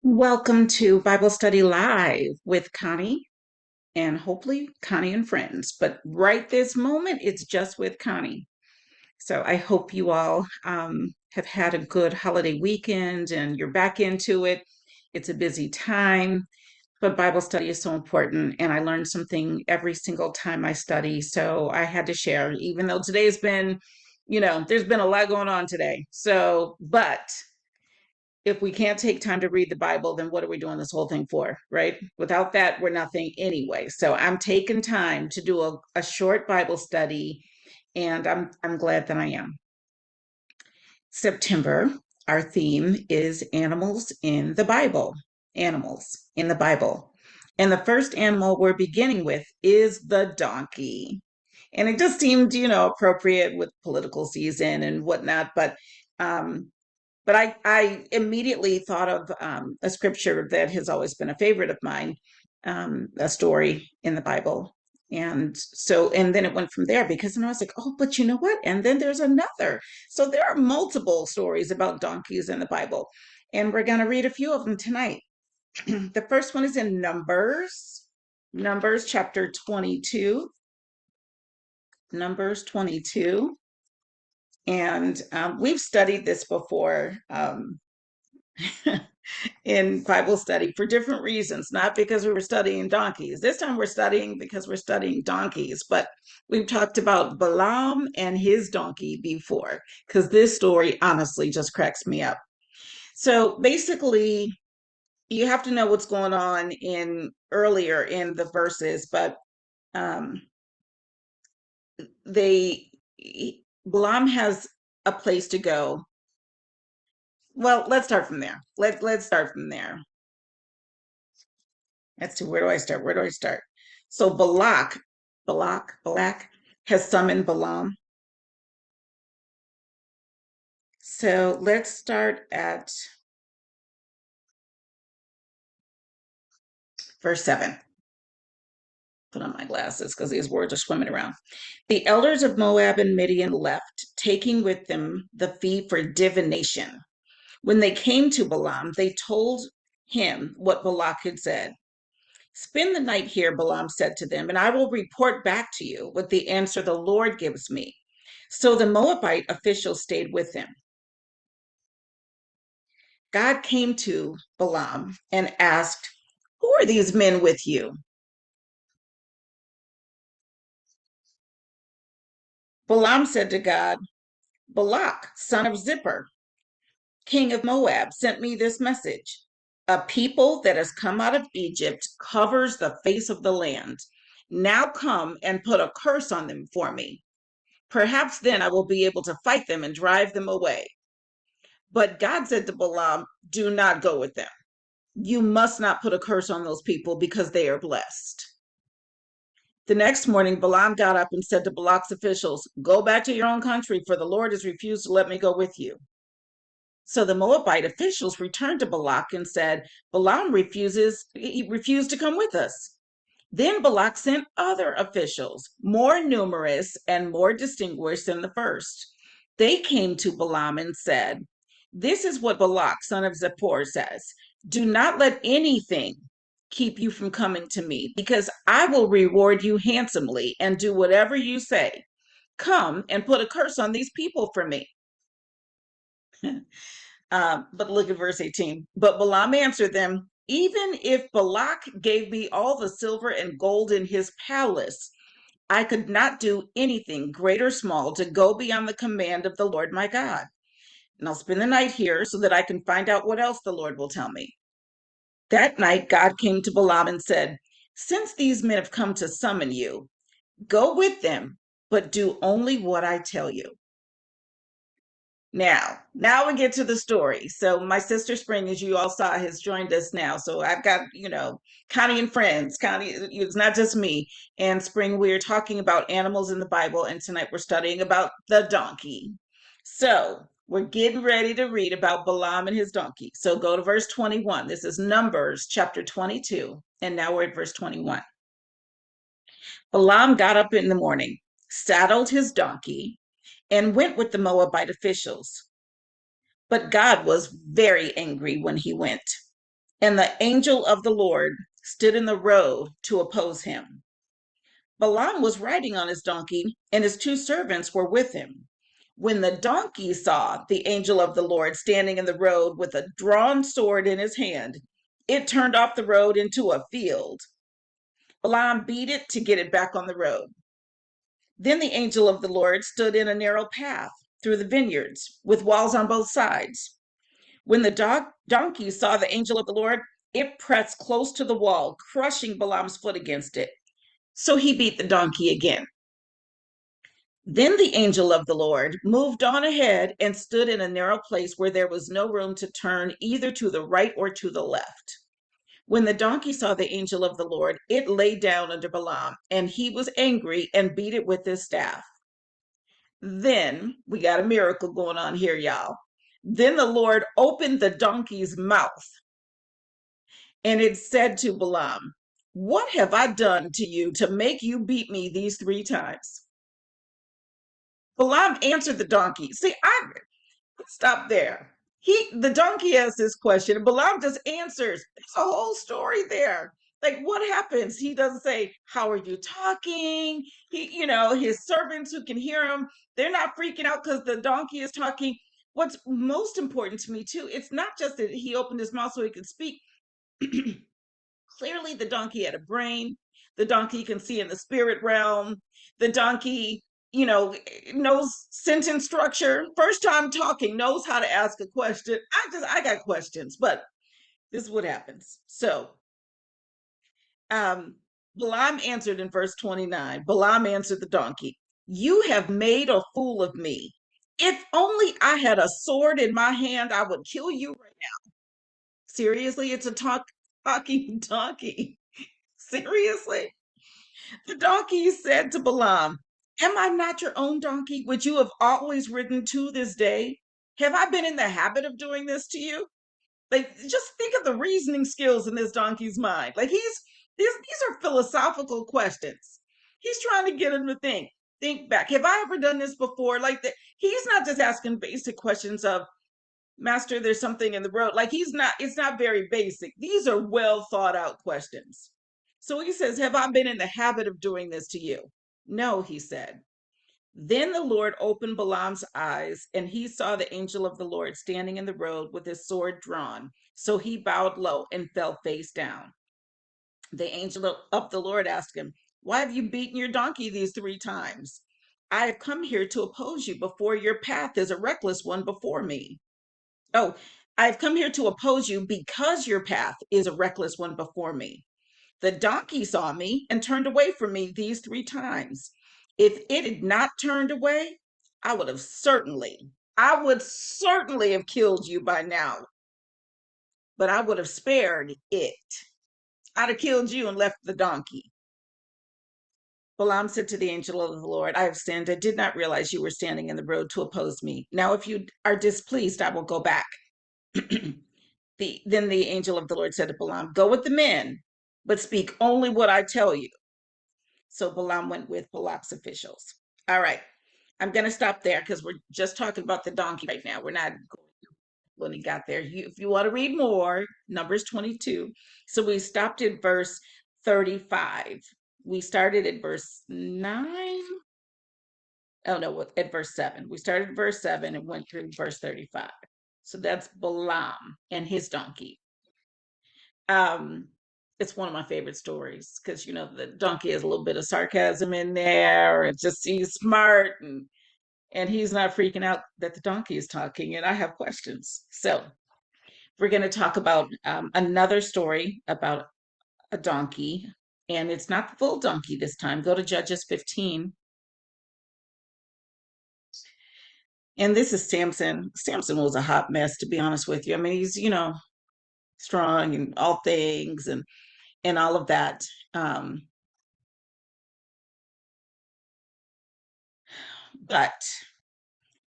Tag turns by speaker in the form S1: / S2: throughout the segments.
S1: Welcome to Bible Study Live with Connie and hopefully Connie and friends. But right this moment, it's just with Connie. So I hope you all have had a good holiday weekend and you're back into it. It's a busy time, but Bible study is so important. And I learn something every single time I study. So I had to share, even though today's been, there's been a lot going on today. But if we can't take time to read the Bible, then what are we doing this whole thing for, right? Without that, we're nothing anyway. So I'm taking time to do a short Bible study, and I'm glad that I am. September, our theme is animals in the Bible. Animals in the Bible. And the first animal we're beginning with is the donkey. And it just seemed, appropriate with political season and whatnot. But I immediately thought of a scripture that has always been a favorite of mine, a story in the Bible. And then it went from there because then I was like, oh, but you know what? And then there's another. So there are multiple stories about donkeys in the Bible. And we're going to read a few of them tonight. The first one is in Numbers chapter 22. Numbers 22. And we've studied this before. In Bible study for different reasons, not because we were studying donkeys. This time we're studying because we're studying donkeys, but we've talked about Balaam and his donkey before, because this story honestly just cracks me up. So basically, you have to know what's going on in earlier in the verses, but um, they Balaam has a place to go. Well, let's start from there. Let's start from there. Let's see, where do I start? Where do I start? So Balak has summoned Balaam. So let's start at verse 7. Put on my glasses because these words are swimming around. The elders of Moab and Midian left, taking with them the fee for divination. When they came to Balaam, they told him what Balak had said. Spend the night here, Balaam said to them, and I will report back to you what the answer the Lord gives me. So the Moabite officials stayed with him. God came to Balaam and asked, who are these men with you? Balaam said to God, Balak, son of Zippor, king of Moab, sent me this message. A people that has come out of Egypt covers the face of the land. Now come and put a curse on them for me. Perhaps then I will be able to fight them and drive them away. But God said to Balaam, do not go with them. You must not put a curse on those people because they are blessed. The next morning, Balaam got up and said to Balak's officials, go back to your own country, for the Lord has refused to let me go with you. So the Moabite officials returned to Balak and said, he refused to come with us. Then Balak sent other officials, more numerous and more distinguished than the first. They came to Balaam and said, this is what Balak, son of Zippor, says. Do not let anything keep you from coming to me, because I will reward you handsomely and do whatever you say. Come and put a curse on these people for me. But look at verse 18. But Balaam answered them, even if Balak gave me all the silver and gold in his palace, I could not do anything, great or small, to go beyond the command of the Lord my God. And I'll spend the night here so that I can find out what else the Lord will tell me. That night, God came to Balaam and said, since these men have come to summon you, go with them, but do only what I tell you. Now we get to the story. So my sister Spring, as you all saw, has joined us now. So I've got, Connie and friends. Connie, it's not just me. And Spring, we're talking about animals in the Bible. And tonight we're studying about the donkey. So we're getting ready to read about Balaam and his donkey. So go to verse 21. This is Numbers chapter 22. And now we're at verse 21. Balaam got up in the morning, saddled his donkey, and went with the Moabite officials. But God was very angry when he went. And the angel of the Lord stood in the road to oppose him. Balaam was riding on his donkey, and his two servants were with him. When the donkey saw the angel of the Lord standing in the road with a drawn sword in his hand, it turned off the road into a field. Balaam beat it to get it back on the road. Then the angel of the Lord stood in a narrow path through the vineyards with walls on both sides. When the donkey saw the angel of the Lord, it pressed close to the wall, crushing Balaam's foot against it. So he beat the donkey again. Then the angel of the Lord moved on ahead and stood in a narrow place where there was no room to turn either to the right or to the left. When the donkey saw the angel of the Lord, it lay down under Balaam, and he was angry and beat it with his staff. Then we got a miracle going on here, y'all. Then the Lord opened the donkey's mouth, and it said to Balaam, "What have I done to you to make you beat me these 3 times?" Balaam answered the donkey. See, I stop there. The donkey asks this question, and Balaam just answers. There's a whole story there. Like, what happens? He doesn't say, "How are you talking?" His servants who can hear him, they're not freaking out because the donkey is talking. What's most important to me too, it's not just that he opened his mouth so he could speak. Clearly, the donkey had a brain. The donkey can see in the spirit realm. The donkey, knows sentence structure. First time talking, knows how to ask a question. I got questions, but this is what happens. So, um, Balaam answered in verse 29. Balaam answered the donkey, "You have made a fool of me. If only I had a sword in my hand, I would kill you right now." Seriously, it's a talking donkey. Seriously. The donkey said to Balaam, "Am I not your own donkey, which you have always ridden to this day? Have I been in the habit of doing this to you?" Like, just think of the reasoning skills in this donkey's mind. Like, these are philosophical questions. He's trying to get him to think back. Have I ever done this before? Like that. He's not just asking basic questions of, "Master, there's something in the road." Like, it's not very basic. These are well thought out questions. So he says, "Have I been in the habit of doing this to you?" "No," he said. Then the Lord opened Balaam's eyes, and he saw the angel of the Lord standing in the road with his sword drawn. So he bowed low and fell face down. The angel of the Lord asked him, "Why have you beaten your donkey these 3 times?" "I have come here to oppose you before your path is a reckless one before me." Oh, "I've come here to oppose you because your path is a reckless one before me. The donkey saw me and turned away from me these 3 times. If it had not turned away, I would certainly have killed you by now, but I would have spared it. I'd have killed you and left the donkey." Balaam said to the angel of the Lord, "I have sinned. I did not realize you were standing in the road to oppose me. Now, if you are displeased, I will go back." Then the angel of the Lord said to Balaam, "Go with the men, but speak only what I tell you." So Balaam went with Balak's officials. All right, I'm going to stop there because we're just talking about the donkey right now. We're not going when he got there. If you want to read more, Numbers 22. So we stopped at verse 35. We started at verse 9. Oh, no, at verse 7. We started at verse 7 and went through verse 35. So that's Balaam and his donkey. It's one of my favorite stories because the donkey has a little bit of sarcasm in there. It's just he's smart and he's not freaking out that the donkey is talking. And I have questions. So we're going to talk about another story about a donkey, and it's not the full donkey this time. Go to Judges 15. And this is Samson. Samson was a hot mess, to be honest with you. I mean, he's strong in all things and all of that. But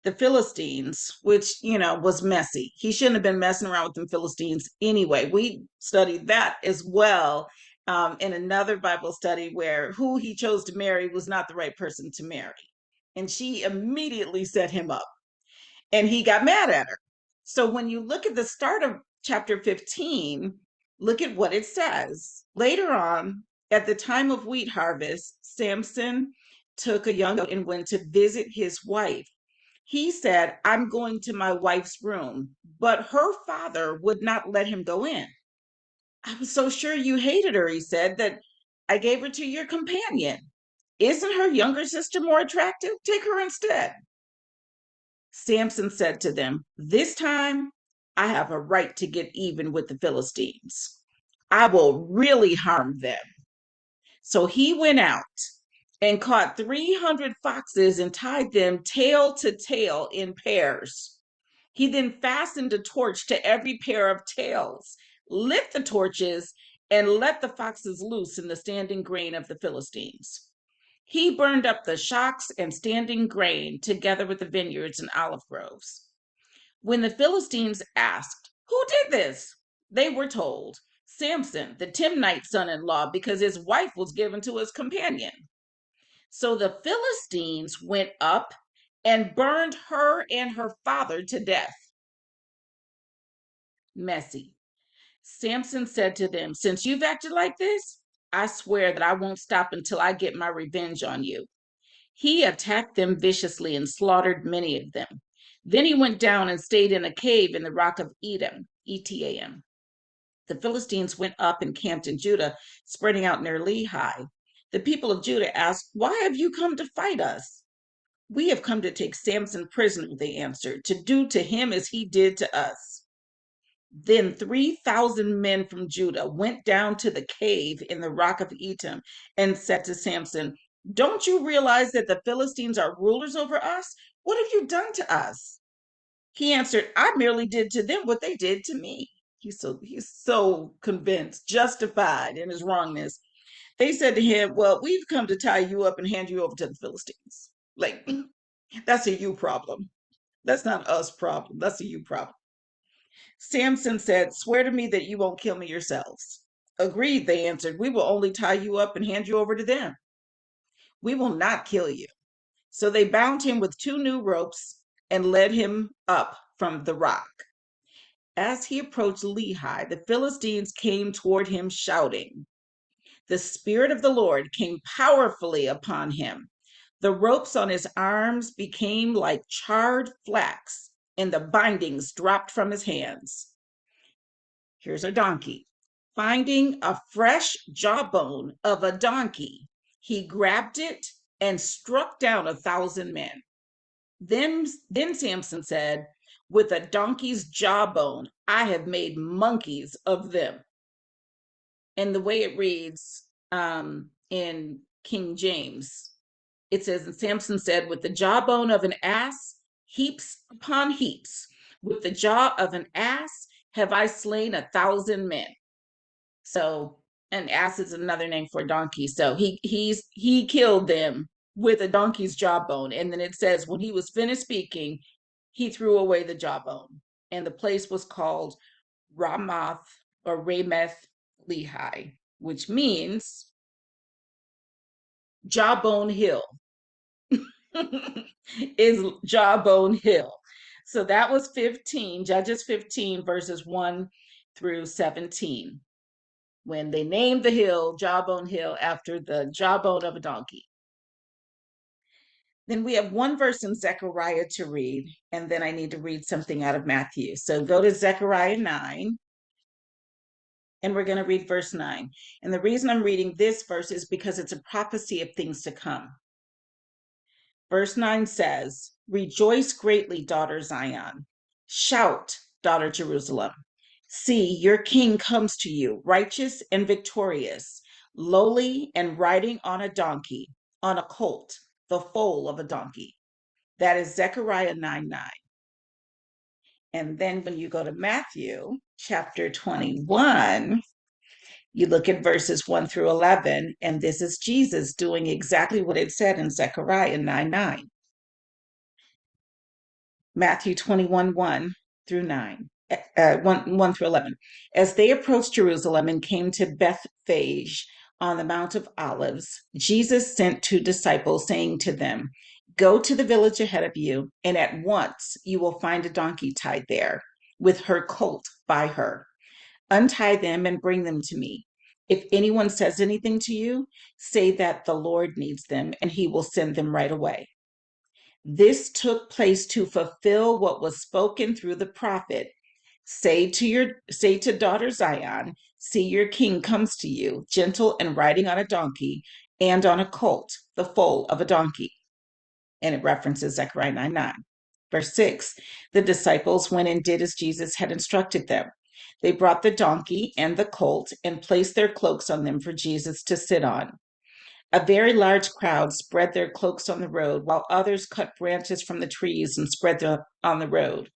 S1: the Philistines, which, was messy. He shouldn't have been messing around with the Philistines anyway. We studied that as well in another Bible study where who he chose to marry was not the right person to marry. And she immediately set him up and he got mad at her. So when you look at the start of chapter 15, Look at what it says. Later on, at the time of wheat harvest, Samson took a young goat and went to visit his wife. He said, I'm going to my wife's room, but her father would not let him go in. I was so sure you hated her, he said, that I gave her to your companion. Isn't her younger sister more attractive? Take her instead. Samson said to them, this time I have a right to get even with the Philistines. I will really harm them. So he went out and caught 300 foxes and tied them tail to tail in pairs. He then fastened a torch to every pair of tails, lit the torches, and let the foxes loose in the standing grain of the Philistines. He burned up the shocks and standing grain together with the vineyards and olive groves. When the Philistines asked, who did this? They were told, Samson, the Timnite son-in-law, because his wife was given to his companion. So the Philistines went up and burned her and her father to death. Messy. Samson said to them, since you've acted like this, I swear that I won't stop until I get my revenge on you. He attacked them viciously and slaughtered many of them. Then he went down and stayed in a cave in the rock of Edom, Etam. The Philistines went up and camped in Judah, spreading out near Lehi. The people of Judah asked, why have you come to fight us? We have come to take Samson prisoner, they answered, to do to him as he did to us. Then 3,000 men from Judah went down to the cave in the rock of Etam and said to Samson, don't you realize that the Philistines are rulers over us? What have you done to us? He answered, I merely did to them what they did to me. He's so convinced, justified in his wrongness. They said to him, well, we've come to tie you up and hand you over to the Philistines. Like, that's a you problem. That's not us problem. That's a you problem. Samson said, swear to me that you won't kill me yourselves. Agreed, they answered. We will only tie you up and hand you over to them. We will not kill you. So they bound him with 2 new ropes and led him up from the rock. As he approached Lehi, the Philistines came toward him shouting. The Spirit of the Lord came powerfully upon him. The ropes on his arms became like charred flax, and the bindings dropped from his hands. Here's a donkey. Finding a fresh jawbone of a donkey, he grabbed it and struck down 1,000 men. Then Samson said, with a donkey's jawbone, I have made monkeys of them. And the way it reads in King James, it says, and Samson said, with the jawbone of an ass, heaps upon heaps. With the jaw of an ass have I slain 1,000 men. So an ass is another name for a donkey. So he killed them with a donkey's jawbone. And then it says, when he was finished speaking, he threw away the jawbone. And the place was called Ramoth or Rameth Lehi, which means Jawbone Hill. Is Jawbone Hill. So that was 15, Judges 15, verses 1 through 17, when they named the hill Jawbone Hill after the jawbone of a donkey. Then we have one verse in Zechariah to read, and then I need to read something out of Matthew. So go to Zechariah 9, and we're going to read verse 9. And the reason I'm reading this verse is because it's a prophecy of things to come. Verse 9 says, rejoice greatly, daughter Zion. Shout, daughter Jerusalem. See, your king comes to you, righteous and victorious, lowly and riding on a donkey, on a colt, the foal of a donkey. That is Zechariah 9:9. And then when you go to Matthew chapter 21, you look at verses 1 through 11, and this is Jesus doing exactly what it said in Zechariah 9:9. Matthew 21, 1 through 9, 1 through 11. As they approached Jerusalem and came to Bethphage on the Mount of Olives, Jesus sent 2 disciples, saying to them, go to the village ahead of you, and at once you will find a donkey tied there, with her colt by her. Untie them and bring them to me. If anyone says anything to you, say that the Lord needs them and he will send them right away. This took place to fulfill what was spoken through the prophet. Say to daughter Zion, see your king comes to you, gentle and riding on a donkey and on a colt, the foal of a donkey. And it references Zechariah 9:9. Verse 6, the disciples went and did as Jesus had instructed them. They brought the donkey and the colt and placed their cloaks on them for Jesus to sit on. A very large crowd spread their cloaks on the road, while others cut branches from the trees and spread them on the road.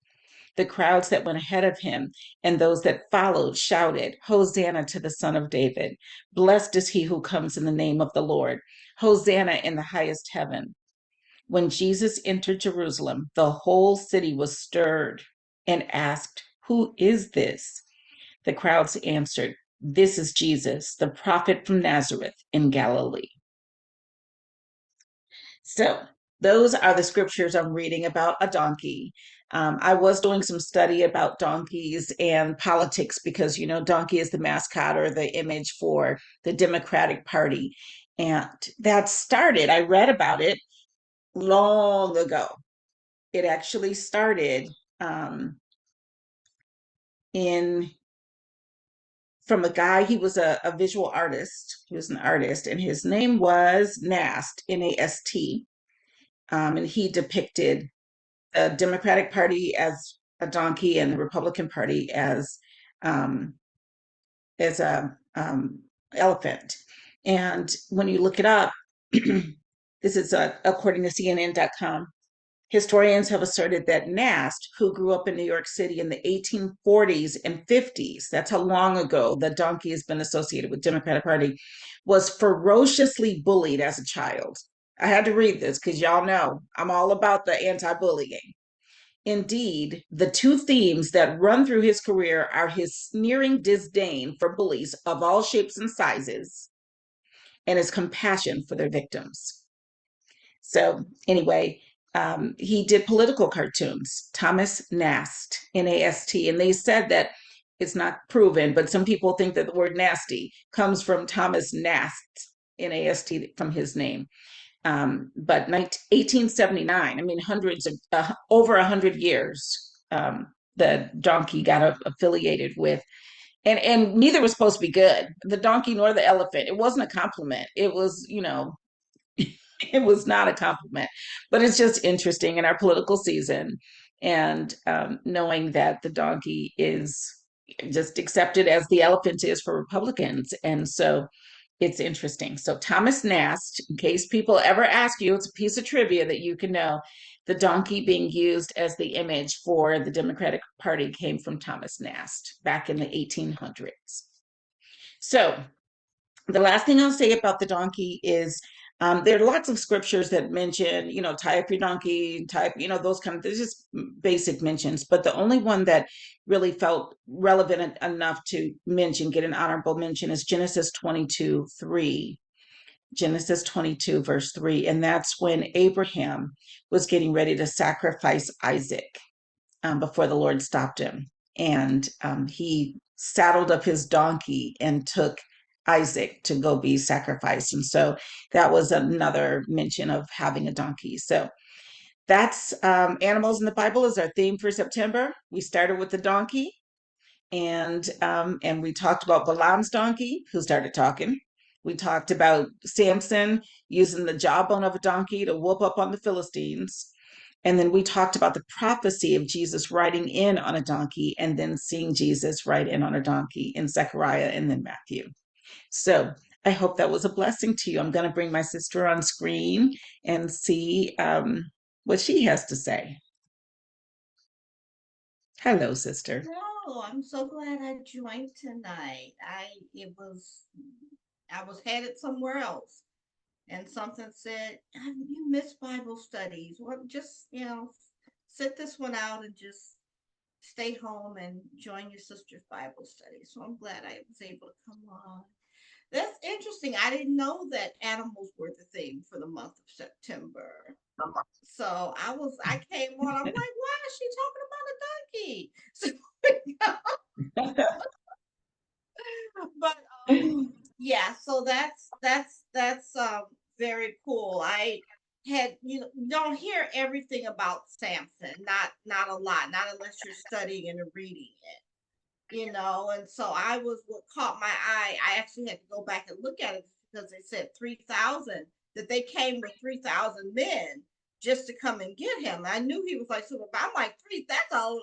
S1: The crowds that went ahead of him and those that followed shouted, Hosanna to the Son of David. Blessed is he who comes in the name of the Lord. Hosanna in the highest heaven. When Jesus entered Jerusalem, the whole city was stirred and asked, Who is this? The crowds answered, This is Jesus, the prophet from Nazareth in Galilee. So those are the scriptures I'm reading about a donkey. I was doing some study about donkeys and politics because, donkey is the mascot or the image for the Democratic Party. And that started, I read about it long ago. It actually started in from a guy. He was a visual artist. He was an artist, and his name was Nast, Nast. And he depicted the Democratic Party as a donkey and the Republican Party um, as a elephant. And when you look it up, this is according to CNN.com. Historians have asserted that Nast, who grew up in New York City in the 1840s and 50s, that's how long ago the donkey has been associated with Democratic Party, was ferociously bullied as a child. I had to read this because y'all know I'm all about the anti-bullying. Indeed, the two themes that run through his career are his sneering disdain for bullies of all shapes and sizes and his compassion for their victims. So, anyway, he did political cartoons, Thomas Nast, Nast, and they said that it's not proven, but some people think that the word nasty comes from Thomas Nast, Nast, from his name. But 1879, I mean, hundreds of over 100 years, the donkey got affiliated with, and neither was supposed to be good. The donkey nor the elephant. It wasn't a compliment. It was, it was not a compliment, but it's just interesting in our political season, and knowing that the donkey is just accepted as the elephant is for Republicans, and so it's interesting. So Thomas Nast, in case people ever ask you, it's a piece of trivia that you can know. The donkey being used as the image for the Democratic Party came from Thomas Nast back in the 1800s. So the last thing I'll say about the donkey is there are lots of scriptures that mention, tie up your donkey, those kind of, there's just basic mentions. But the only one that really felt relevant enough to mention, get an honorable mention, is Genesis 22:3. Genesis 22, verse 3. And that's when Abraham was getting ready to sacrifice Isaac before the Lord stopped him. And he saddled up his donkey and took Isaac to go be sacrificed. And so that was another mention of having a donkey. So that's animals in the Bible is our theme for September. We started with the donkey, and we talked about Balaam's donkey, who started talking. We talked about Samson using the jawbone of a donkey to whoop up on the Philistines. And then we talked about the prophecy of Jesus riding in on a donkey and then seeing Jesus ride in on a donkey in Zechariah and then Matthew. So I hope that was a blessing to you. I'm going to bring my sister on screen and see what she has to say. Hello, sister.
S2: No, I'm so glad I joined tonight. I was headed somewhere else, and something said, "You missed Bible studies. Well, just sit this one out and just stay home and join your sister's Bible study." So I'm glad I was able to come on. That's interesting. I didn't know that animals were the theme for the month of September. So I came on. I'm like, why is she talking about a donkey? So so that's very cool. I had you don't hear everything about Samson, not a lot, not unless you're studying and reading and so I was what caught my eye. I actually had to go back and look at it because they said 3,000 that they came with 3,000 men just to come and get him. I knew he was like super. I'm like three. That's a lot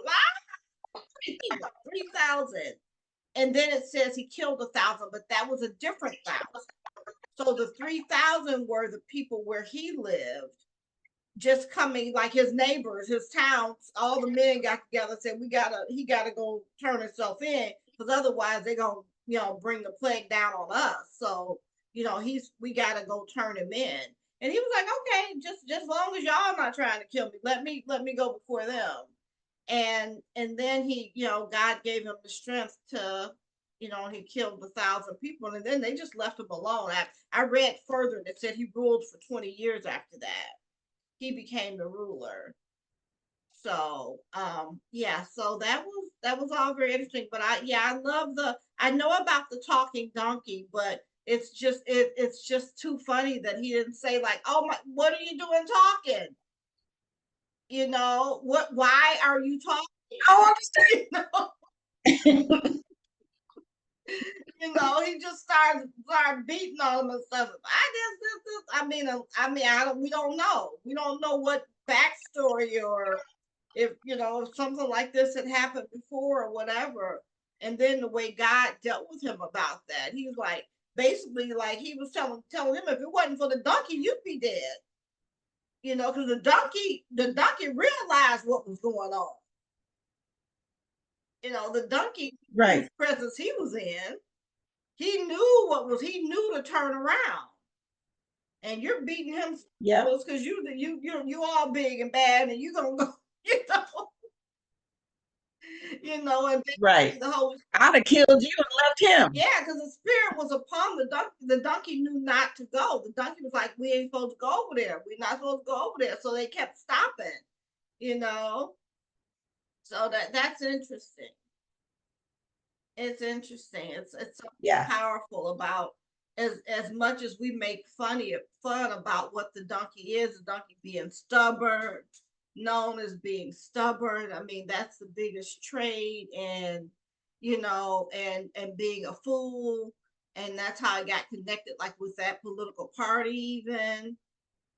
S2: of people. 3,000. And then it says he killed 1,000, but that was a different thousand. So the 3,000 were the people where he lived, just coming like his neighbors, his towns, all the men got together and said, he gotta go turn himself in, because otherwise they're gonna, bring the plague down on us. So, we gotta go turn him in. And he was like, okay, just as long as y'all not trying to kill me, let me go before them. And then God gave him the strength to, he killed 1,000 people, and then they just left him alone. I read further that said he ruled for 20 years after that. He became the ruler. So yeah, so that was all very interesting. But I love I know about the talking donkey, but it's just too funny that he didn't say like, oh my, what are you doing talking? Why are you talking?
S1: Oh,
S2: you know he just started beating on him and stuff. I guess I don't. We don't know what backstory, or if something like this had happened before or whatever. And then the way God dealt with him about that, he was like, basically, like he was telling him, if it wasn't for the donkey, you'd be dead. Because the donkey realized what was going on. The donkey, whose
S1: right.
S2: presence he was in, he knew to turn around. And you're beating him
S1: Yep.
S2: because you all big and bad, and you gonna go, you know, and
S1: Right.
S2: the whole
S1: I'd have killed you and left him.
S2: yeah, because the spirit was upon the donkey. The donkey knew not to go. The donkey was like, we ain't supposed to go over there. We're not supposed to go over there. So they kept stopping, you know. So that's interesting. It's interesting. It's something
S1: Yeah.
S2: powerful about, as much as we make fun about what the donkey is, the donkey being stubborn, known as being stubborn. I mean, that's the biggest trait, and and being a fool, and that's how I got connected, like with that political party, even,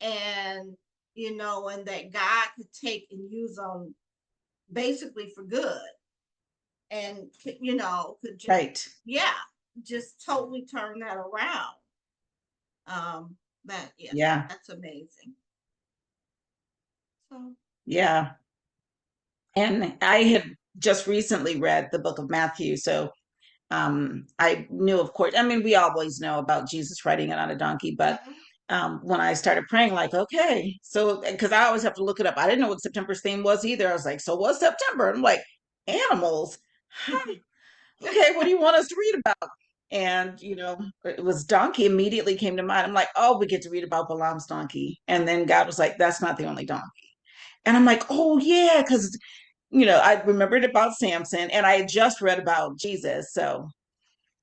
S2: and and that God could take and use them basically for good, and could just,
S1: Right.
S2: yeah, just totally turn that around. That Yeah,
S1: Yeah.
S2: that's amazing. So
S1: Yeah. And I had just recently read the book of Matthew. So I knew, of course, I mean, we always know about Jesus riding it on a donkey, but
S2: mhm.
S1: when I started praying, like, okay, so because I always have to look it up. I didn't know what September's theme was either. I was like, so what's September? I'm like, animals. Huh, okay, what do you want us to read about? And it was donkey immediately came to mind. I'm like, oh, we get to read about Balaam's donkey. And then God was like, that's not the only donkey. And I'm like, oh yeah, because I remembered about Samson and I had just read about Jesus. So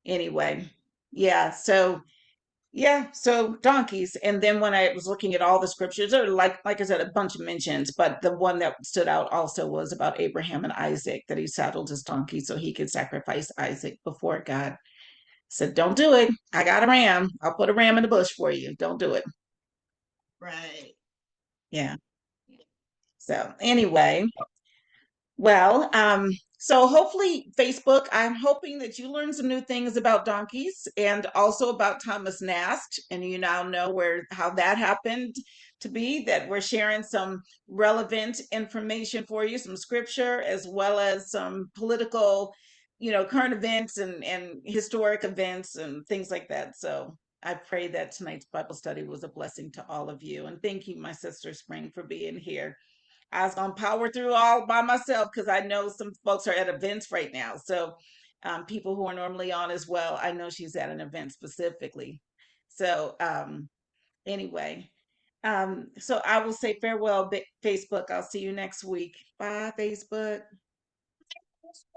S1: anyway, yeah. So yeah, so donkeys. And then when I was looking at all the scriptures, there were like I said, a bunch of mentions, but the one that stood out also was about Abraham and Isaac, that he saddled his donkey so he could sacrifice Isaac before God. Said, don't do it. I got a ram. I'll put a ram in the bush for you. Don't do it.
S2: Right.
S1: Yeah.
S2: Yeah.
S1: So anyway, well, so hopefully Facebook, I'm hoping that you learn some new things about donkeys and also about Thomas Nast, and you now know how that happened to be, that we're sharing some relevant information for you, some scripture, as well as some political, current events and historic events and things like that. So I pray that tonight's Bible study was a blessing to all of you. And thank you, my sister Spring, for being here. I was gonna power through all by myself because I know some folks are at events right now. So people who are normally on as well, I know she's at an event specifically. So anyway, so I will say farewell, Facebook. I'll see you next week. Bye, Facebook.